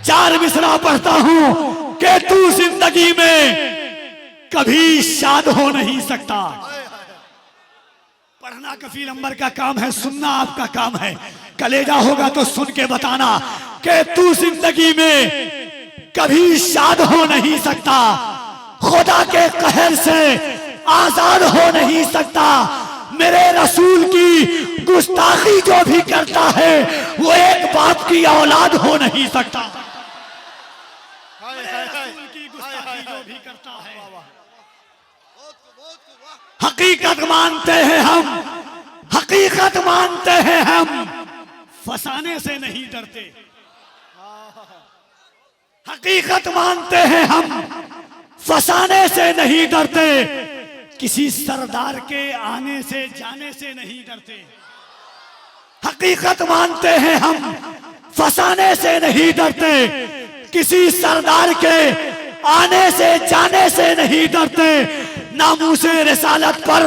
चार मिसरा पढ़ता हूं कि तू जिंदगी में कभी शाद हो नहीं सकता। पढ़ना कफील अंबर का काम है, सुनना आपका काम है। कलेजा होगा तो सुन के बताना कि तू जिंदगी में कभी शाद हो नहीं सकता, खुदा के कहर से आजाद हो नहीं सकता। मेरे रसूल की गुस्ताखी जो भी करता है वो एक बाप की औलाद हो नहीं सकता। मेरे रसूल की गुस्ताखी जो भी करता है, हकीकत मानते हैं हम, हकीकत मानते हैं हम, फसाने से नहीं डरते। हकीकत मानते हैं हम, फसाने से नहीं डरते। किसी सरदार के आने से जाने से नहीं डरते। हकीकत मानते हैं हम, फसाने से नहीं डरते। किसी सरदार के आने से जाने से नहीं डरते। नामूसे रिसालत पर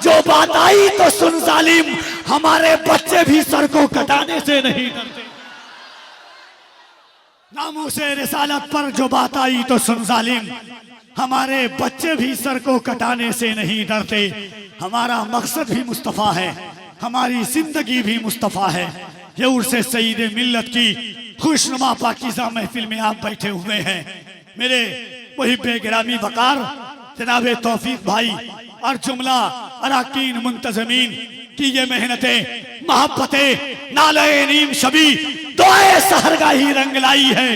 जो बात आई तो सुन जालिम, हमारे बच्चे भी सर को कटाने से नहीं डरते। नामूसे रिसालत पर जो बात आई तो सुन जालिम, हमारे बच्चे भी सर को कटाने से नहीं डरते। हमारा मकसद भी मुस्तफ़ा है, हमारी जिंदगी भी मुस्तफ़ा है। ये उर्से सईद मिल्लत की खुशनुमा पाकीज़ा महफिल में आप बैठे हुए हैं। मेरे वही बेगिरामी वकार जनाब तौफीक भाई और जुमला अराकीन मुंतजमीन की ये मेहनतें, मोहब्बतें, नाले नीम शबी दुआए सहरगाही रंग लाई है।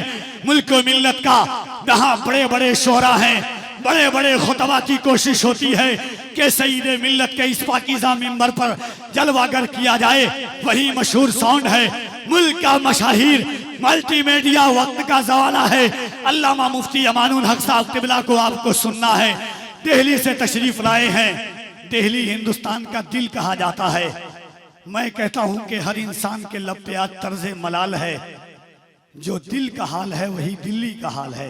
मुल्क व मिल्लत का जहाँ बड़े बड़े शोरा हैं, बड़े बड़े खुतबा की कोशिश होती है कि सईद मिल्लत के इस पाकीज़ा मिंबर पर जलवागर किया जाए, वही मशहूर साउंड है। मुल्क का मशाहिर मल्टीमीडिया वक्त का जवाला है। अल्लामा मुफ्ती अमानुल हक साहब किबला को आपको सुनना है। दिल्ली से तशरीफ लाए हैं। दिल्ली हिंदुस्तान का दिल कहा जाता है। मैं कहता हूं कि हर इंसान के लब पे आज तर्ज़े मलाल है। जो दिल का हाल है वही दिल्ली का हाल है।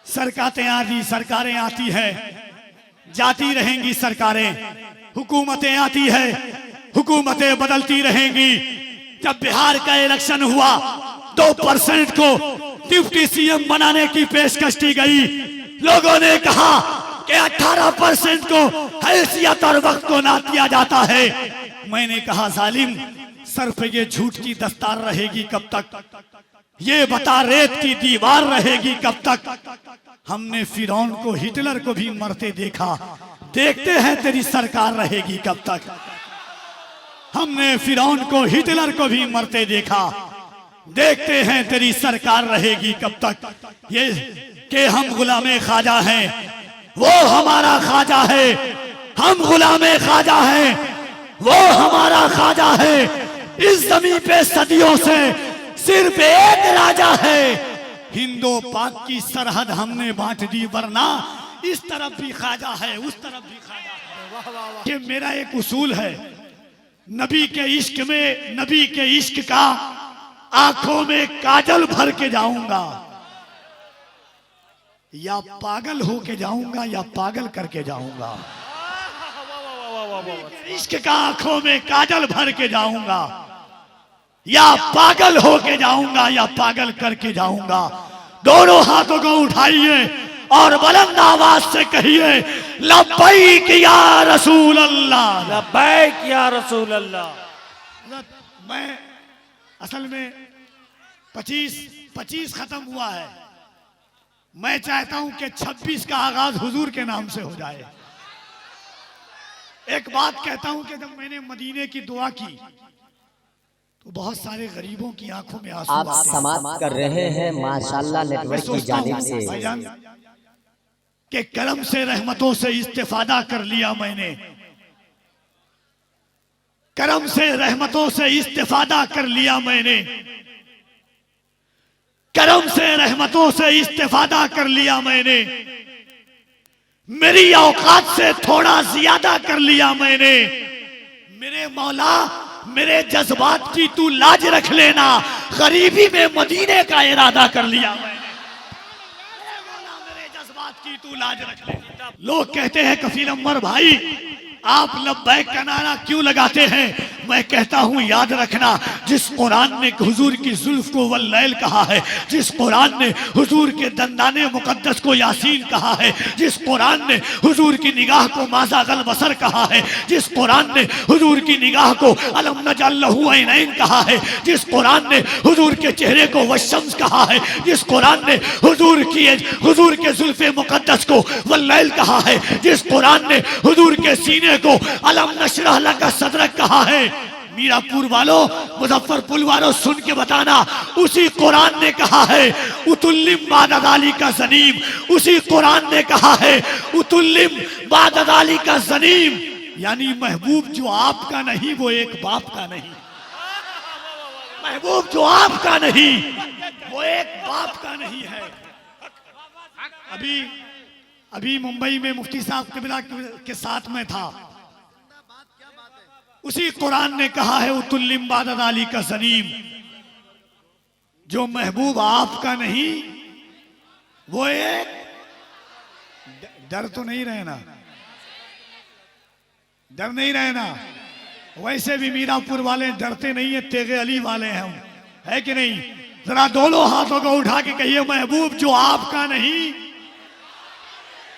सरकारें आती है, जाती रहेंगी सरकारें। हुकूमतें आती है, हुकूमतें बदलती रहेंगी। जब बिहार का इलेक्शन हुआ 2% को डिप्टी सीएम बनाने की पेशकश की गई। लोगों ने कहा कि 18% को हैसियत और वक्त को ना दिया जाता है। मैंने कहा जालिम, सर पे ये झूठ की दस्तार रहेगी कब तक? ये बता रेत की दीवार रहेगी कब तक? हमने फिरौन को, हिटलर को भी मरते देखा, देखते हैं तेरी सरकार रहेगी कब तक। हमने फिरौन को, हिटलर को भी मरते देखा, देखते हैं तेरी सरकार रहेगी कब तक। ये कि हम गुलामे ख्वाजा हैं, वो हमारा ख्वाजा है। हम गुलामे ख्वाजा हैं, वो हमारा ख्वाजा है। इस जमीन पे सदियों से सिर्फ एक राजा है। हिंदो पाक की सरहद हमने बांट दी, वरना इस तरफ भी ख्वाजा है, उस तरफ भी ख्वाजा है। ये मेरा एक उसूल है, नबी के इश्क में, नबी के इश्क का आंखों में काजल भर के जाऊंगा, या पागल हो के जाऊंगा या पागल करके जाऊंगा। इश्क का आंखों में काजल भर के जाऊंगा, या पागल हो के जाऊंगा या पागल करके जाऊंगा। दोनों हाथों को उठाइए और बुलंद आवाज से कहिए, लब्बैक या रसूल अल्लाह, लब्बैक या रसूल अल्लाह। मैं असल में 25 खत्म हुआ है। मैं चाहता हूं कि 26 का आगाज हुजूर के नाम से हो जाए। एक बात कहता हूं कि जब मैंने मदीने की दुआ की तो बहुत सारे गरीबों की आंखों में आंसू आप समाप्त कर रहे हैं माशाल्लाह नेटवर्क की जानिब से कि करम से, रहमतों से इस्तेफादा कर लिया मैंने। करम से, रहमतों से इस्तेफादा कर लिया मैंने। करम से, रहमतों से इस्तेफादा कर लिया मैंने। मेरी औकात से थोड़ा ज्यादा कर लिया मैंने। मेरे मौला, मेरे जज्बात की तू लाज रख लेना। गरीबी में मदीने का इरादा कर लिया मैंने। मेरे जज्बात की तू लाज रख लेना। लोग कहते हैं कफील अम्बर भाई, आप लब्बैक का नारा क्यों लगाते हैं? मैं कहता हूं याद रखना, जिस कुरान ने हुजूर की जुल्फ को वल्लैल कहा है, जिस कुरान ने हुजूर के दंदाने मुकद्दस को यासीन कहा है, जिस कुरान ने हुजूर की निगाह को माज़ागल बसर कहा है, जिस कुरान ने हुजूर की निगाह को अलम नजअल लहू ऐनैन कहा है, जिस कुरान ने हुजूर के चेहरे को वशम्स कहा है, जिस कुरान ने हुजूर के जुल्फे मुकद्दस को वल्लैल कहा है, जिस कुरान ने हुजूर के सीने को अलम नशरह लका सदरक कहा है। मीरापुर वालों, मुजफ्फरपुर वालों, सुन के बताना, उसी कुरान ने कहा है उतुल्लिम बाददाली का जनीम, उसी कुरान ने कहा है उतुल्लिम बाददाली का जनीम, यानी महबूब जो आपका नहीं वो एक बाप का नहीं, महबूब जो आपका नहीं वो एक बाप का नहीं है। अभी मुंबई में मुफ्ती साहब किबला के साथ में था, उसी कुरान ने कहा है उतुल्लिम बाददाली का जनीम, जो महबूब आपका नहीं वो एक, डर तो नहीं रहना, डर नहीं रहना। वैसे भी मीरापुर वाले डरते नहीं है, तेगे अली वाले हैं हम, है कि नहीं? जरा दोनों हाथों को उठा के कहिए महबूब जो आपका नहीं,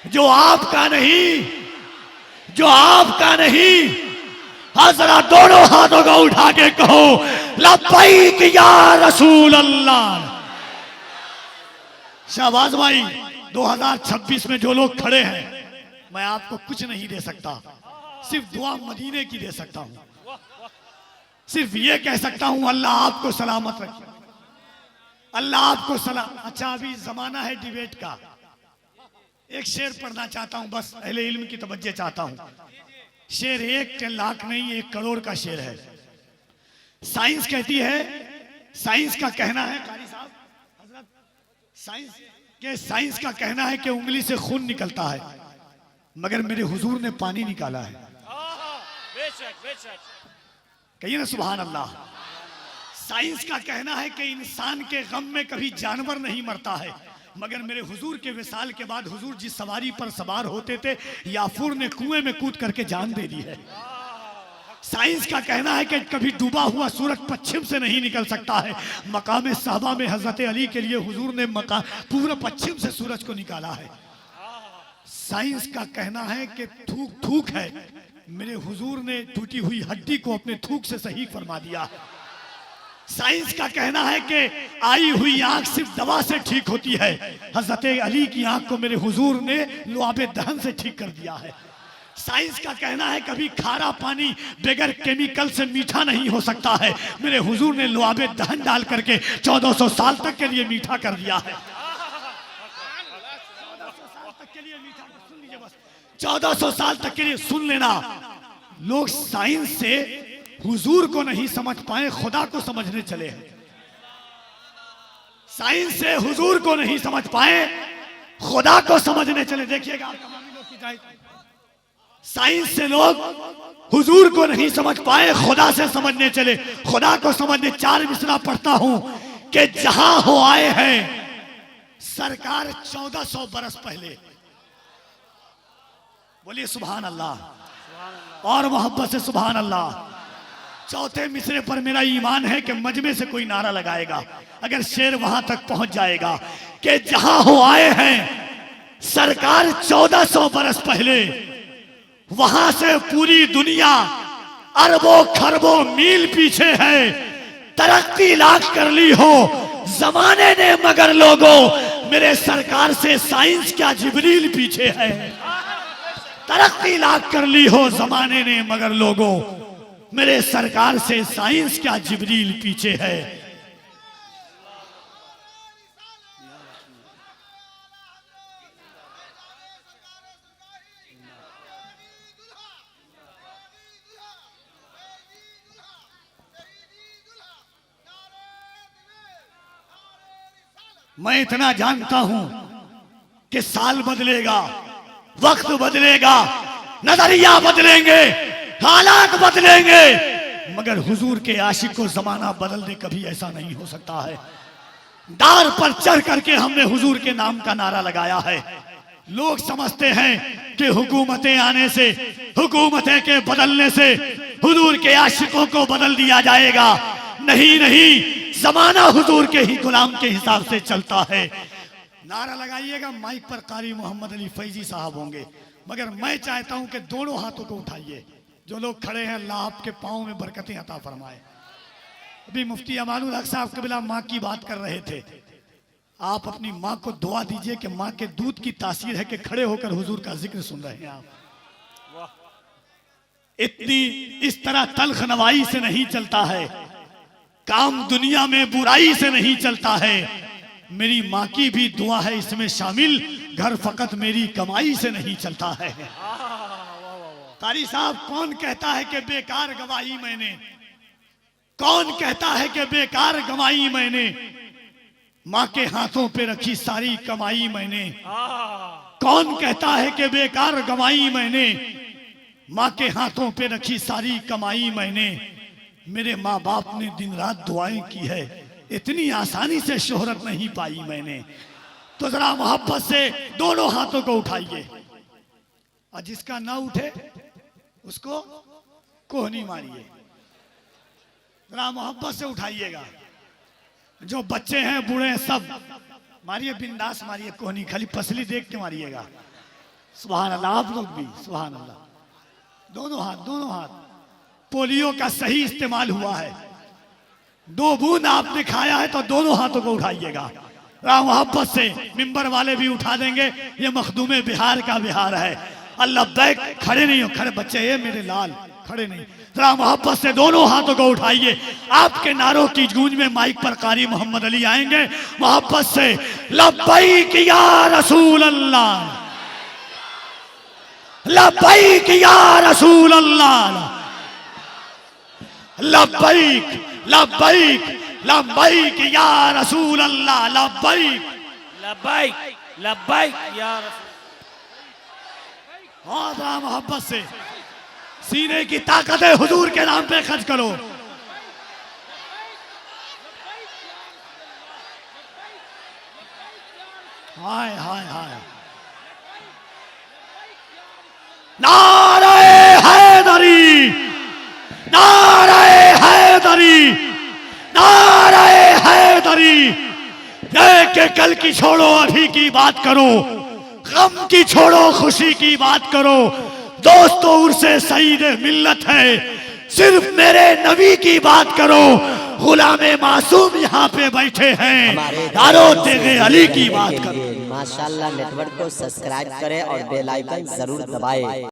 जो आपका नहीं, जो आपका नहीं। हाँ, जरा दोनों हाथों को उठा के कहो लब्बैक या रसूल अल्लाह। शाहबाज भाई, 2026 में जो लोग खड़े हैं, मैं आपको कुछ नहीं दे सकता, सिर्फ दुआ मदीने की दे सकता हूं, सिर्फ ये कह सकता हूं अल्लाह आपको सलामत रखे, अल्लाह आपको सलाम। अच्छा, अभी जमाना है डिबेट का, एक शेर पढ़ना चाहता हूं, बस अहले इल्म की तवज्जो चाहता हूं। शेर 1 लाख नहीं 1 करोड़ का शेर है। साइंस कहती है, साइंस का कहना है, कारी साहब हजरत, साइंस का कहना है कि उंगली से खून निकलता है, मगर मेरे हुजूर ने पानी निकाला है। कहिए ना सुभान अल्लाह। साइंस का कहना है कि इंसान के गम में कभी जानवर नहीं मरता है, मगर मेरे हुजूर के विसाल के बाद हुजूर जिस सवारी पर सवार होते थे, याफूर ने कुएं में कूद करके जान दे दी है। साइंस का कहना है कि कभी डूबा हुआ सूरज पश्चिम से नहीं निकल सकता है, मकाम साहबा में हजरत अली के लिए हुजूर ने पूरा पश्चिम से सूरज को निकाला है। साइंस का कहना है कि थूक थूक है, मेरे हुजूर ने टूटी हुई हड्डी को अपने थूक से सही फरमा दिया है। साइंस का कहना है कि आई हुई आंख सिर्फ दवा से ठीक होती है, हजरत अली की आंख को मेरे हुजूर ने लुआबे दहन से ठीक कर दिया है। साइंस का कहना है कभी खारा पानी बगैर केमिकल से मीठा नहीं हो सकता है, मेरे हुजूर ने लुआबे दहन डाल करके 1400 साल तक के लिए मीठा कर दिया है। 1400 साल तक के लिए सुन लेना। लोग साइंस से हुजूर को नहीं समझ पाए, खुदा को समझने चले हैं। साइंस से हुजूर को नहीं समझ पाए, खुदा को समझने चले। देखिएगा, साइंस से लोग हुजूर को नहीं समझ पाए, खुदा से समझने चले। खुदा को समझने 4 मिसरा पढ़ता हूं कि जहां हो आए हैं सरकार 1400 बरस पहले। बोलिए सुभान अल्लाह और मोहब्बत से सुभान अल्लाह। चौथे मिसरे पर मेरा ईमान है कि मजमे से कोई नारा लगाएगा, अगर शेर वहां तक पहुंच जाएगा कि जहां हो आए हैं सरकार 1400 बरस पहले, वहां से पूरी दुनिया अरबों खरबों मील पीछे है। तरक्की लाख कर ली हो जमाने ने, मगर लोगों मेरे सरकार से साइंस क्या जिब्रील पीछे है। तरक्की लाख कर ली हो जमाने ने, मगर लोगों मेरे सरकार से साइंस क्या जिब्रील पीछे है। मैं इतना जानता हूं कि साल बदलेगा, वक्त बदलेगा, नजरिया बदलेंगे, हालात बदलेंगे, मगर हुजूर के आशिक को जमाना बदल दे कभी ऐसा नहीं हो सकता है। डार पर चढ़ करके हमने हुजूर के नाम का नारा लगाया है, लोग समझते हैं कि हुकूमतें आने से, हुकूमतें के बदलने से हुजूर के आशिकों को बदल दिया जाएगा। नहीं नहीं, जमाना हुजूर के ही गुलाम के हिसाब से चलता है। नारा लगाइएगा, माइक पर कारी मोहम्मद अली फैजी साहब होंगे, मगर मैं चाहता हूं कि दोनों हाथों को उठाइए। जो लोग खड़े हैं, अल्लाह आपके पाँव में बरकतें अता फरमाए। अभी मुफ्ती अमानुल हक साहब कबिला माँ की बात कर रहे थे। आप अपनी माँ को दुआ दीजिए कि माँ के दूध की तासीर है कि खड़े होकर हुजूर का जिक्र सुन रहे हैं आप। इतनी इस तरह तल्ख नवाई से नहीं चलता है काम, दुनिया में बुराई से नहीं चलता है। मेरी माँ की भी दुआ है इसमें शामिल, घर फकत मेरी कमाई से नहीं चलता है। कारी साहब, कौन कहता है कि बेकार गवाही मैंने, कौन कहता है कि बेकार गवाही मैंने, माँ के हाथों पे रखी सारी कमाई मैंने। कौन कहता है कि बेकार गवाई मैंने, माँ के हाथों पे रखी सारी कमाई मैंने। मेरे माँ बाप ने दिन रात दुआएं की है, इतनी आसानी से शोहरत नहीं पाई मैंने। तो जरा मोहब्बत से दोनों हाथों को उठाइए, और जिसका ना उठे उसको कोहनी मारिए। जरा मोहब्बत से उठाइएगा। जो बच्चे हैं, बूढ़े हैं, सब मारिए, बिंदास मारिए कोहनी, खाली पसली देख के मारिएगा। सुभान अल्लाह। आप लोग भी सुभान अल्लाह। दोनों हाथ, दोनों हाथ। पोलियो का सही इस्तेमाल हुआ है। 2 बूंद आपने खाया है तो दोनों हाथों को उठाइएगा। राम मोहब्बत से मिंबर वाले भी उठा देंगे। ये मखदूमे बिहार का बिहार है। अल्लाह बैक, खड़े नहीं हो, खड़े बच्चे, ये मेरे लाल खड़े नहीं। जरा मोहब्बत से दोनों हाथों को उठाइए। आपके नारों की गूंज में माइक पर कारी मोहम्मद अली आएंगे। मोहब्बत से लब्बैक या रसूल अल्लाह, लब्बैक या रसूल अल्लाह, लब्बैक लब्बैक लब्बैक या रसूल अल्लाह, लब्बैक लब्बैक लब्बैक या रसूल। हाँ, जरा मोहब्बत से सीने की ताकत है, हुजूर के नाम पे खर्च करो। हाय हाय हाय। नारे हैदरी, नारे हैदरी, नारे हैदरी। के कल की छोड़ो, अभी की बात करो, गम की छोड़ो, खुशी की बात करो। दोस्तों, उर्से सईद मिल्लत है, सिर्फ मेरे नबी की बात करो। गुलामे मासूम यहाँ पे बैठे हैं, यारो तेरे अली की बात करो। माशाल्लाह नेटवर्क को सब्सक्राइब करें और बेल आइकन जरूर दबाएं।